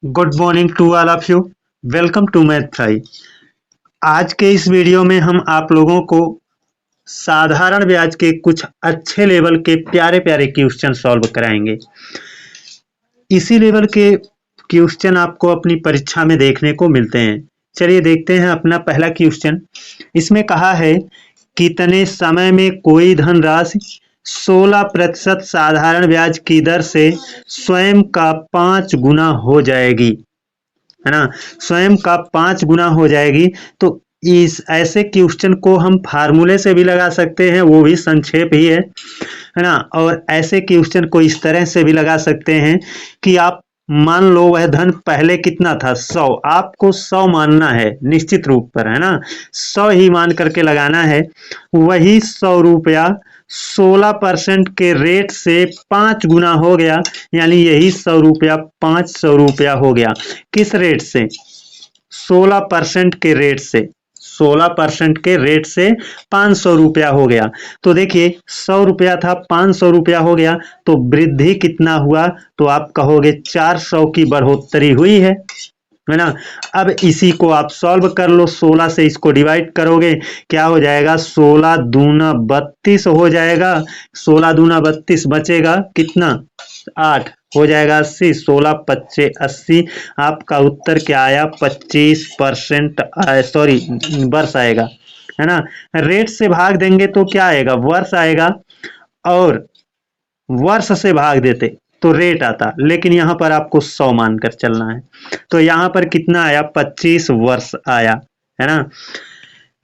Good morning to all of you. Welcome to math fry. आज के इस video में हम आप लोगों को साधारण ब्याज के कुछ अच्छे लेवल के प्यारे प्यारे क्वेश्चन सॉल्व कराएंगे। इसी लेवल के क्वेश्चन आपको अपनी परीक्षा में देखने को मिलते हैं। चलिए देखते हैं अपना पहला क्वेश्चन। इसमें कहा है कितने समय में कोई धनराशि 16% साधारण ब्याज की दर से स्वयं का 5 गुना हो जाएगी, है ना। स्वयं का 5 गुना हो जाएगी। तो इस ऐसे क्वेश्चन को हम फार्मूले से भी लगा सकते हैं, वो भी संक्षेप ही है ना। और ऐसे क्वेश्चन को इस तरह से भी लगा सकते हैं कि आप मान लो वह धन पहले कितना था 100, आपको 100 मानना है निश्चित रूप पर, है ना। 100 ही मान करके लगाना है। वही 100 रुपया 16% के रेट से 5 गुना हो गया, यानी यही 100 रुपया 500 रुपया हो गया। किस रेट से? 16% के रेट से। 16% के रेट से 500 रुपया हो गया। तो देखिए 100 रुपया था 500 रुपया हो गया, तो वृद्धि कितना हुआ? तो आप कहोगे 400 की बढ़ोतरी हुई है ना। अब इसी को आप सॉल्व कर लो, 16 से इसको डिवाइड करोगे, क्या हो जाएगा? 16 दूना 32 हो जाएगा। 16 दूना 32 बचेगा कितना? 8 हो जाएगा 80। 16 पच्चे 80। आपका उत्तर क्या आया? 25%। सॉरी, वर्ष आएगा, है ना। रेट से भाग देंगे तो क्या आएगा? वर्ष आएगा। और वर्ष से भाग देते तो रेट आता, लेकिन यहां पर आपको 100 मानकर चलना है। तो यहां पर कितना आया? 25 वर्ष आया, है ना।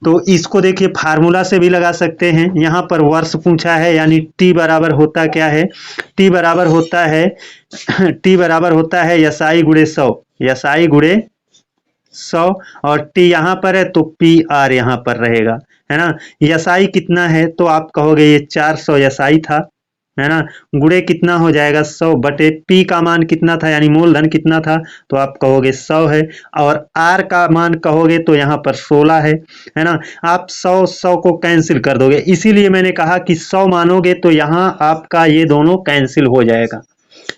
तो इसको देखिए फार्मूला से भी लगा सकते हैं। यहां पर वर्ष पूछा है, यानी टी बराबर होता क्या है? टी बराबर होता है टी बराबर होता है यसाई गुणे 100। यसाई गुणे 100। और टी यहां पर है तो पी आर यहां पर रहेगा, है ना। यसाई कितना है? तो आप कहोगे ये 400 यसाई था, है ना। गुणे कितना हो जाएगा? 100 बटे पी का मान कितना था, यानी मूलधन कितना था? तो आप कहोगे 100 है। और आर का मान कहोगे तो यहाँ पर 16 है ना। आप 100 को कैंसिल कर दोगे, इसीलिए मैंने कहा कि 100 मानोगे तो यहाँ आपका ये दोनों कैंसिल हो जाएगा,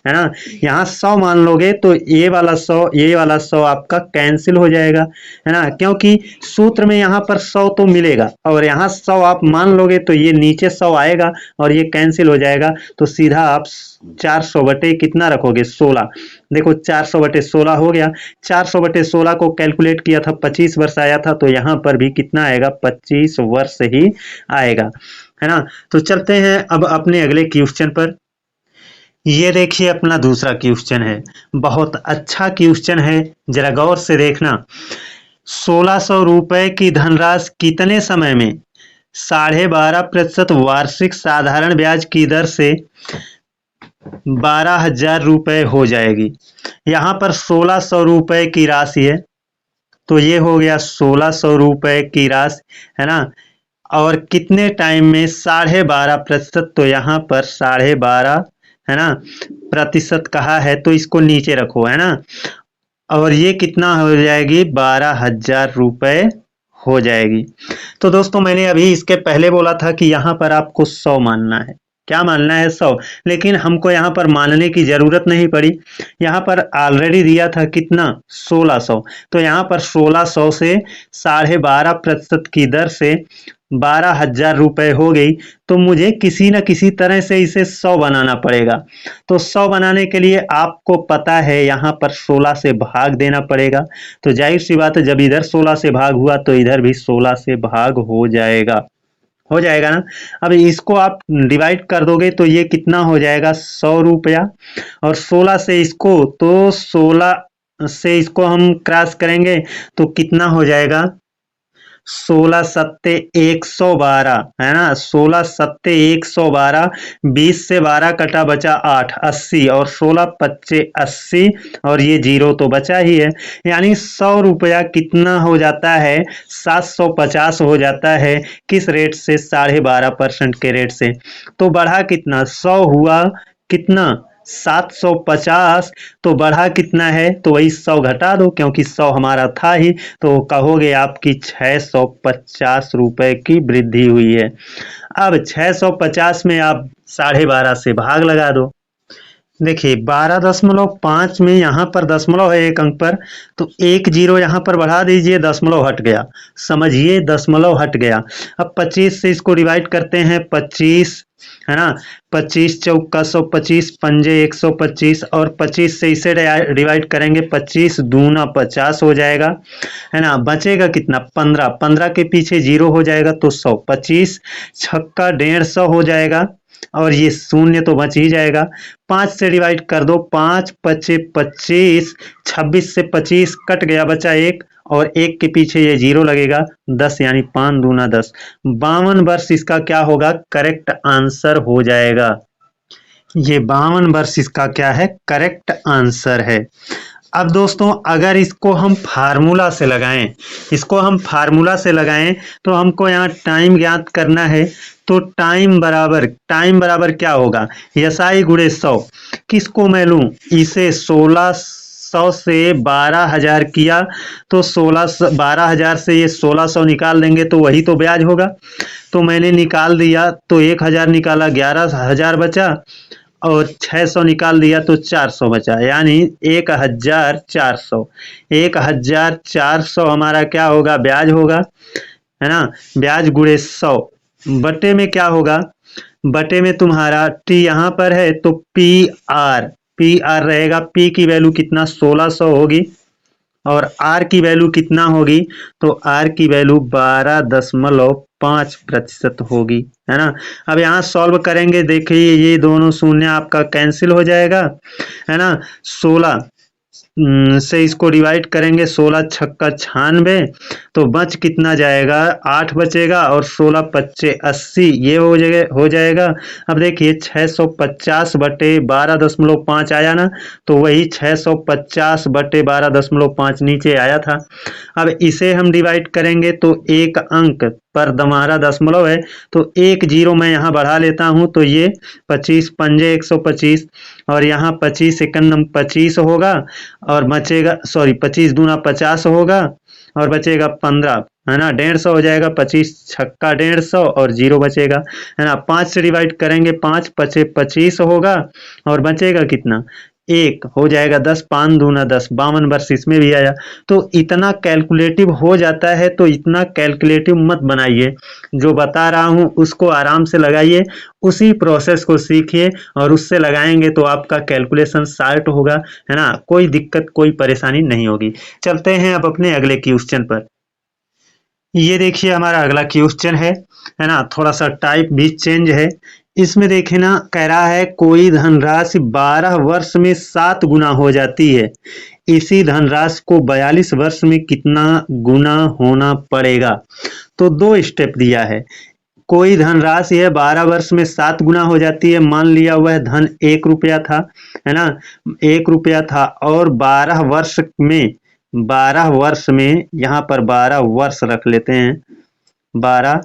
है ना। यहाँ 100 मान लोगे तो ये वाला 100 ये वाला 100 आपका कैंसिल हो जाएगा, है ना। क्योंकि सूत्र में यहाँ पर 100 तो मिलेगा, और यहाँ 100 आप मान लोगे तो ये नीचे 100 आएगा और ये कैंसिल हो जाएगा। तो सीधा आप 400 बटे कितना रखोगे? 16। देखो 400 बटे 16 हो गया। 400 बटे 16 को कैलकुलेट किया था, 25 वर्ष आया था, तो यहाँ पर भी कितना आएगा? 25 वर्ष ही आएगा, है ना। तो चलते हैं अब अपने अगले क्वेश्चन पर। ये देखिए अपना दूसरा क्वेश्चन है, बहुत अच्छा क्वेश्चन है, जरा गौर से देखना। 1600 रुपए की धनराशि कितने समय में 12.5% वार्षिक साधारण ब्याज की दर से 12,000 रुपए हो जाएगी। यहाँ पर 1600 रुपए की राशि है, तो ये हो गया 1600 रुपए की राशि, है ना। और कितने टाइम में? 12.5%, तो यहाँ पर 12.5, है ना, प्रतिशत कहा है, तो इसको नीचे रखो, है ना। और ये कितना हो जाएगी? 12,000 रुपए हो जाएगी। तो दोस्तों मैंने अभी इसके पहले बोला था कि यहाँ पर आपको 100 मानना है। क्या मानना है? 100। लेकिन हमको यहाँ पर मानने की जरूरत नहीं पड़ी, यहाँ पर ऑलरेडी दिया था कितना? 1600। तो यहाँ पर 1600 से 12.5% की दर से 12,000 रुपए हो गई। तो मुझे किसी न किसी तरह से इसे 100 बनाना पड़ेगा। तो 100 बनाने के लिए आपको पता है यहाँ पर 16 से भाग देना पड़ेगा। तो जाहिर सी बात है, जब इधर 16 से भाग हुआ तो इधर भी 16 से भाग हो जाएगा ना। अब इसको आप डिवाइड कर दोगे तो ये कितना हो जाएगा? 100 रुपया। और 16 से इसको, तो 16 से इसको हम क्रॉस करेंगे तो कितना हो जाएगा? 16 सत्ते 112, है ना। 16 सत्ते 112। 20 से 12 कटा, बचा 8, 80। और 16 पच्चे 80, और ये जीरो तो बचा ही है। यानी 100 रुपया कितना हो जाता है? 750 हो जाता है। किस रेट से? 12.5% के रेट से। तो बढ़ा कितना? 100 हुआ कितना? 750। तो बढ़ा कितना है? तो वही 100 घटा दो, क्योंकि 100 हमारा था ही। तो कहोगे आपकी 650 रुपए की वृद्धि हुई है। अब 650 में आप 12.5 से भाग लगा दो, देखिए 12.5 में यहाँ पर दशमलव है एक अंक पर, तो एक जीरो यहाँ पर बढ़ा दीजिए, दशमलव हट गया। समझिए दशमलव हट गया। अब 25 से इसको डिवाइड करते हैं, 25 है ना, 25 चौका 125, पंजे 125, और 25 से इसे डिवाइड करेंगे, 25 दूना 50 हो जाएगा, है ना। बचेगा कितना, 15, 15 के पीछे जीरो हो जाएगा तो 100, 25 छक्का 150 हो जाएगा, और ये शून्य तो बच ही जाएगा। 5 से डिवाइड कर दो, 5 पचे 25, 26 से 25 कट गया, बचा एक, और एक के पीछे ये जीरो लगेगा, 10 यानी 5 दूना 10, 52 वर्ष इसका क्या होगा, करेक्ट आंसर हो जाएगा। ये 52 वर्ष इसका क्या है, करेक्ट आंसर है। अब दोस्तों अगर इसको हम फार्मूला से लगाएं, तो हमको यहाँ टाइम ज्ञात करना है। तो टाइम बराबर क्या होगा, SI गुणे 100। किसको मैं लूँ, इसे 1600 से 12,000 किया, तो 12,000 से ये 1600 निकाल देंगे तो वही तो ब्याज होगा। तो मैंने निकाल दिया, तो 1000 निकाला, 11,000 बचा, और 600 निकाल दिया तो 400 बचा, यानी 1400। 1400 हमारा क्या होगा, ब्याज होगा, है ना। ब्याज गुणे 100 बटे में क्या होगा, बटे में तुम्हारा टी यहाँ पर है तो पी आर रहेगा। पी की वैल्यू कितना, 1600 होगी, और आर की वैल्यू कितना होगी, तो आर की वैल्यू 12.5% होगी, है ना। अब यहाँ सॉल्व करेंगे, देखिए ये दोनों शून्य आपका कैंसिल हो जाएगा, है ना। 16 से इसको डिवाइड करेंगे, 16 छक्का 96, तो बच कितना जाएगा, 8 बचेगा, और 16 पच्चे 80, ये हो जाएगा। अब देखिए 650 बटे 12.5 आया ना, तो वही 650 बटे 12.5 नीचे आया था। अब इसे हम डिवाइड करेंगे तो एक अंक पर हमारा दशमलव है, तो एक जीरो मैं यहाँ बढ़ा लेता हूँ, तो ये 25 पंजे 125, और यहाँ 25 एकम 25 होगा, और बचेगा 25 दूना 50 होगा, और बचेगा 15, है ना। 150 हो जाएगा, 25 छक्का 150, और जीरो बचेगा, है ना। 5 से डिवाइड करेंगे, 5 पचे 25 होगा, और बचेगा कितना, एक हो जाएगा, 10 5 दूना 10, 52 वर्ष इसमें भी आया। तो इतना कैलकुलेटिव हो जाता है, तो इतना कैलकुलेटिव मत बनाइए, जो बता रहा हूँ उसको आराम से लगाइए, उसी प्रोसेस को सीखिए, और उससे लगाएंगे तो आपका कैलकुलेशन शार्ट होगा, है ना। कोई दिक्कत कोई परेशानी नहीं होगी। चलते हैं अब अपने अगले क्वेश्चन पर। ये देखिए हमारा अगला क्वेश्चन है ना, थोड़ा सा टाइप भी चेंज है। इसमें देखे ना, कह रहा है कोई धनराशि 12 वर्ष में 7 गुना हो जाती है, इसी धनराशि को 42 वर्ष में कितना गुना होना पड़ेगा। तो दो स्टेप दिया है। कोई धनराशि है 12 वर्ष में 7 गुना हो जाती है, मान लिया वह धन 1 रुपया था, है ना, 1 रुपया था, और 12 वर्ष में यहाँ पर 12 वर्ष रख लेते हैं, 12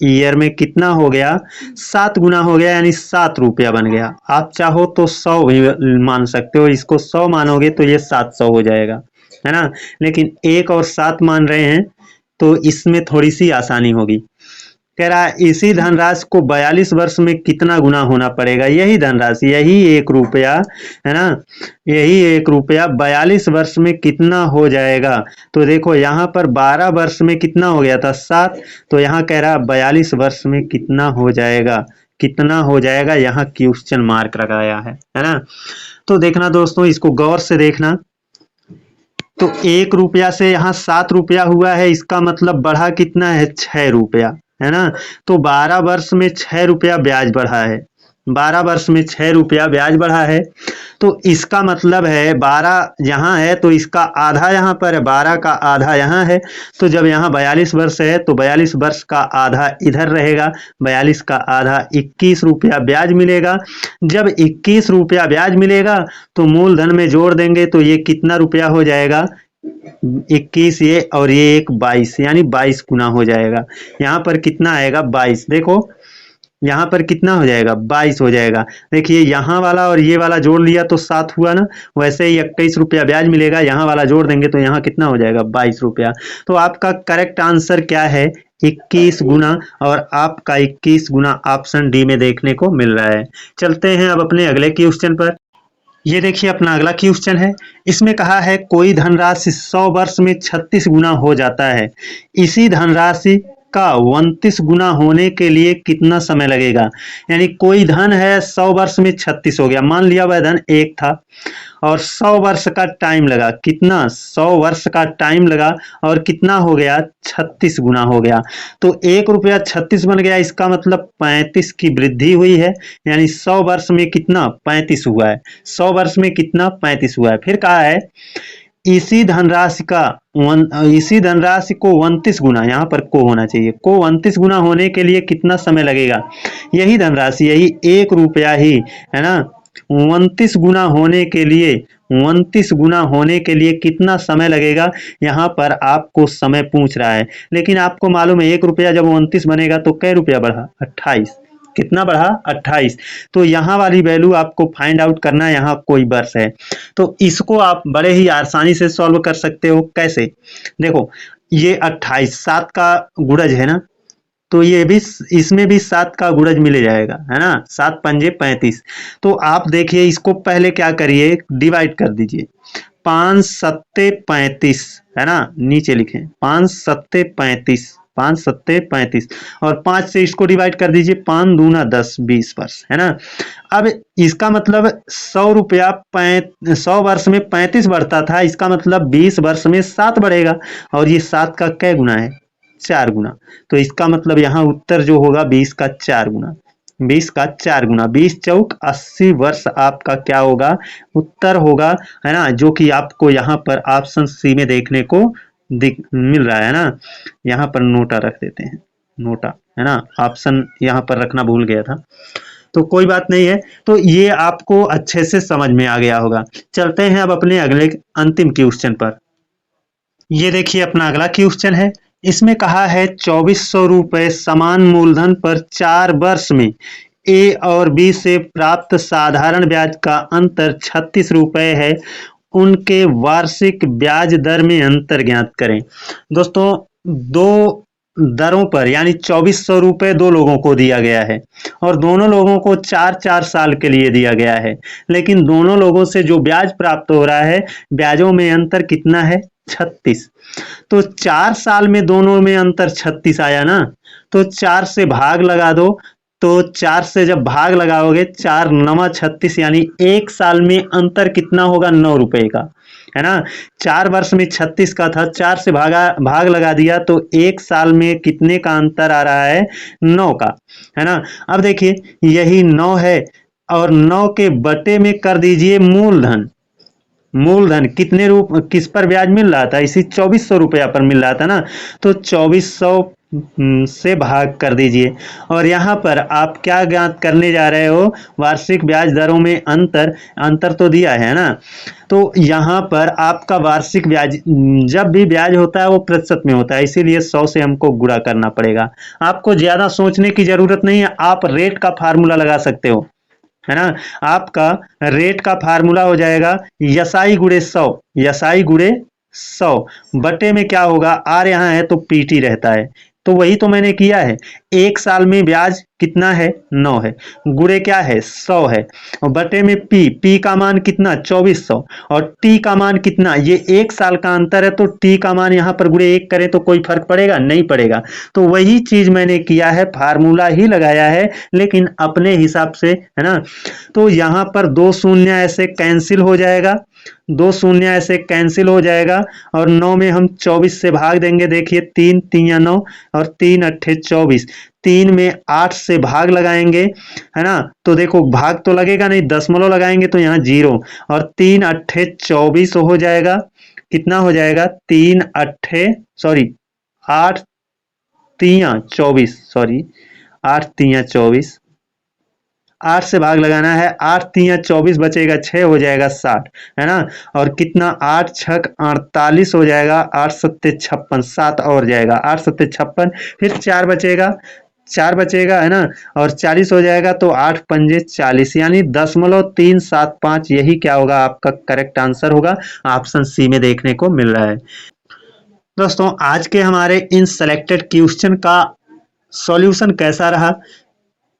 ईयर में कितना हो गया, 7 गुना हो गया, यानी 7 रुपया बन गया। आप चाहो तो 100 भी मान सकते हो, इसको 100 मानोगे तो ये 700 हो जाएगा, है ना। लेकिन 1 और 7 मान रहे हैं तो इसमें थोड़ी सी आसानी होगी। कह रहा है इसी धनराशि को 42 वर्ष में कितना गुना होना पड़ेगा, यही धनराशि, यही 1 रुपया, है ना, यही 1 रुपया 42 वर्ष में कितना हो जाएगा। तो देखो यहाँ पर 12 वर्ष में कितना हो गया था, 7, तो यहाँ कह रहा है 42 वर्ष में कितना हो जाएगा, यहाँ क्वेश्चन मार्क लगाया है ना। तो देखना दोस्तों, इसको गौर से देखना। तो 1 रुपया से यहाँ 7 रुपया हुआ है, इसका मतलब बढ़ा कितना है, 6 रुपया, है ना। तो 12 वर्ष में 6 रुपया ब्याज बढ़ा है, 12 वर्ष में 6 रुपया ब्याज बढ़ा है। तो इसका मतलब है 12 यहाँ है तो इसका आधा यहाँ पर है, 12 का आधा यहाँ है। तो जब यहाँ 42 वर्ष है तो 42 वर्ष का आधा इधर रहेगा, 42 का आधा 21 रुपया ब्याज मिलेगा। जब 21 रुपया ब्याज मिलेगा तो मूलधन में जोड़ देंगे तो ये कितना रुपया हो जाएगा, 21, ये और ये एक 22, यानी 22 गुना हो जाएगा। यहाँ पर कितना आएगा, 22। देखो यहाँ पर कितना हो जाएगा, 22 हो जाएगा। देखिए यहाँ वाला और ये वाला जोड़ लिया तो 7 हुआ ना, वैसे ही 21 रुपया ब्याज मिलेगा, यहाँ वाला जोड़ देंगे तो यहाँ कितना हो जाएगा, 22 रुपया। तो आपका करेक्ट आंसर क्या है, 21 गुना, और आपका 21 गुना ऑप्शन डी में देखने को मिल रहा है। चलते हैं अब अपने अगले क्वेश्चन पर। ये देखिए अपना अगला क्वेश्चन है। इसमें कहा है कोई धनराशि 100 वर्ष में 36 गुना हो जाता है, इसी धनराशि का 29 गुना होने के लिए कितना समय लगेगा। यानी कोई धन है 100 वर्ष में 36 हो गया, मान लिया वह धन 1 था और 100 वर्ष का टाइम लगा, कितना 100 वर्ष का टाइम लगा और कितना हो गया 36 गुना हो गया। तो 1 रुपया 36 बन गया, इसका मतलब 35 की वृद्धि हुई है। यानी 100 वर्ष में कितना 35 हुआ है, 100 वर्ष में कितना 35 हुआ है। फिर कहा है इसी धनराशि को 29 गुना, यहाँ पर को होना चाहिए, को 29 गुना होने के लिए कितना समय लगेगा। यही धनराशि, यही 1 रुपया ही है ना, 29 गुना होने के लिए 29 गुना होने के लिए कितना समय लगेगा, यहाँ पर आपको समय पूछ रहा है। लेकिन आपको मालूम है 1 रुपया जब 29 बनेगा तो कै रुपया बढ़ा 28, कितना बढ़ा 28। तो यहाँ वाली वैल्यू आपको फाइंड आउट करना है, यहाँ कोई वर्ष है। तो इसको आप बड़े ही आसानी से सॉल्व कर सकते हो। कैसे, देखो ये 28 7 का गुणज है ना, तो ये भी इसमें भी 7 का गुणज मिल जाएगा, है ना, 7 पंजे 35। तो आप देखिए इसको पहले क्या करिए, डिवाइड कर दीजिए, 5 सत्ते 35 है ना, नीचे लिखें 5 सत्ते 35, 5 सत्ते 35 और 5 से इसको डिवाइड कर दीजिए, 5 दूना 10, 20 वर्ष है ना। अब इसका मतलब 100 रुपया 100 वर्ष में 35 बढ़ता था, इसका मतलब 20 वर्ष में 7 बढ़ेगा और ये 7 का कै गुना है 4 गुना। तो इसका मतलब यहाँ उत्तर जो होगा 20 का 4 गुना, 20 का 4 गुना, 20 चौक 80 वर्ष आपका क्या होगा, उत्तर होगा, है ना, जो कि आपको यहाँ पर ऑप्शन सी में देखने को मिल रहा है ना। यहाँ पर नोटा रख देते हैं, नोटा है ना, ऑप्शन यहाँ पर रखना भूल गया था, तो कोई बात नहीं है। तो ये आपको अच्छे से समझ में आ गया होगा। चलते हैं अब अपने अगले अंतिम क्वेश्चन पर। ये देखिए अपना अगला क्वेश्चन है। इसमें कहा है 2400 रुपए समान मूलधन पर 4 वर्ष में ए और बी से प्राप्त साधारण ब्याज का अंतर 36 रुपए है, उनके वार्षिक ब्याज दर में अंतर ज्ञात करें। दोस्तों दो दरों पर यानी 2400 रुपए दो लोगों को दिया गया है और दोनों लोगों को 4-4 साल के लिए दिया गया है, लेकिन दोनों लोगों से जो ब्याज प्राप्त हो रहा है, ब्याजों में अंतर कितना है 36। तो 4 साल में दोनों में अंतर 36 आया ना, तो 4 से भाग लगा दो, तो 4 से जब भाग लगाओगे 4 नवा 36, यानी 1 साल में अंतर कितना होगा 9 रुपए का, है ना। 4 वर्ष में 36 का था, 4 से भाग लगा दिया तो 1 साल में कितने का अंतर आ रहा है 9 का, है ना। अब देखिए यही 9 है और 9 के बटे में कर दीजिए मूलधन। मूलधन किस पर ब्याज मिल रहा था, इसी 2400 रुपया पर मिल रहा था ना, तो 2400 से भाग कर दीजिए और यहाँ पर आप क्या ज्ञात करने जा रहे हो, वार्षिक ब्याज दरों में अंतर तो दिया है ना। तो यहाँ पर आपका वार्षिक ब्याज, जब भी ब्याज होता है वो प्रतिशत में होता है, इसीलिए 100 से हमको गुणा करना पड़ेगा। आपको ज्यादा सोचने की जरूरत नहीं है, आप रेट का फार्मूला लगा सकते हो, है ना। आपका रेट का फार्मूला हो जाएगा यसाई गुणे 100, यसाई गुणे 100 बटे में क्या होगा, आर यहाँ है तो पीटी रहता है, तो वही तो मैंने किया है। 1 साल में ब्याज कितना है 9 है, गुणे क्या है 100 है और बटे में पी का मान कितना 2400 और टी का मान कितना, ये 1 साल का अंतर है तो टी का मान यहाँ पर गुणे 1 करें तो कोई फर्क पड़ेगा नहीं पड़ेगा। तो वही चीज मैंने किया है, फार्मूला ही लगाया है लेकिन अपने हिसाब से, है ना। तो यहाँ पर 2 शून्य ऐसे कैंसिल हो जाएगा, 2 शून्य ऐसे कैंसिल हो जाएगा और 9 में हम 24 से भाग देंगे, देखिए 3 3 9 और 3 अट्ठे 24, 3 में 8 से भाग लगाएंगे, है ना। तो देखो भाग तो लगेगा नहीं, दशमलव लगाएंगे तो यहाँ 0 और 3 अट्ठे 24 हो जाएगा, कितना हो जाएगा 3 अट्ठे 8 तिया 24, 8 तिया 24, 8 से भाग लगाना है, 8 तिया 24 बचेगा 6 हो जाएगा 60, है ना। और कितना 8 छक 48 हो जाएगा, 8 सत्ते 56, 7 और जाएगा 8 सत्ते 56, फिर 4 बचेगा, है ना, और 40 हो जाएगा तो 8 पंजे 40, यानी 0.375 यही क्या होगा आपका करेक्ट आंसर होगा, ऑप्शन सी में देखने को मिल रहा है। दोस्तों आज के हमारे इन सेलेक्टेड क्वेश्चन का सॉल्यूशन कैसा रहा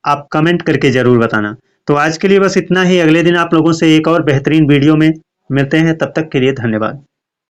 आप कमेंट करके जरूर बताना। तो आज के लिए बस इतना ही। अगले दिन आप लोगों से एक और बेहतरीन वीडियो में मिलते हैं। तब तक के लिए धन्यवाद।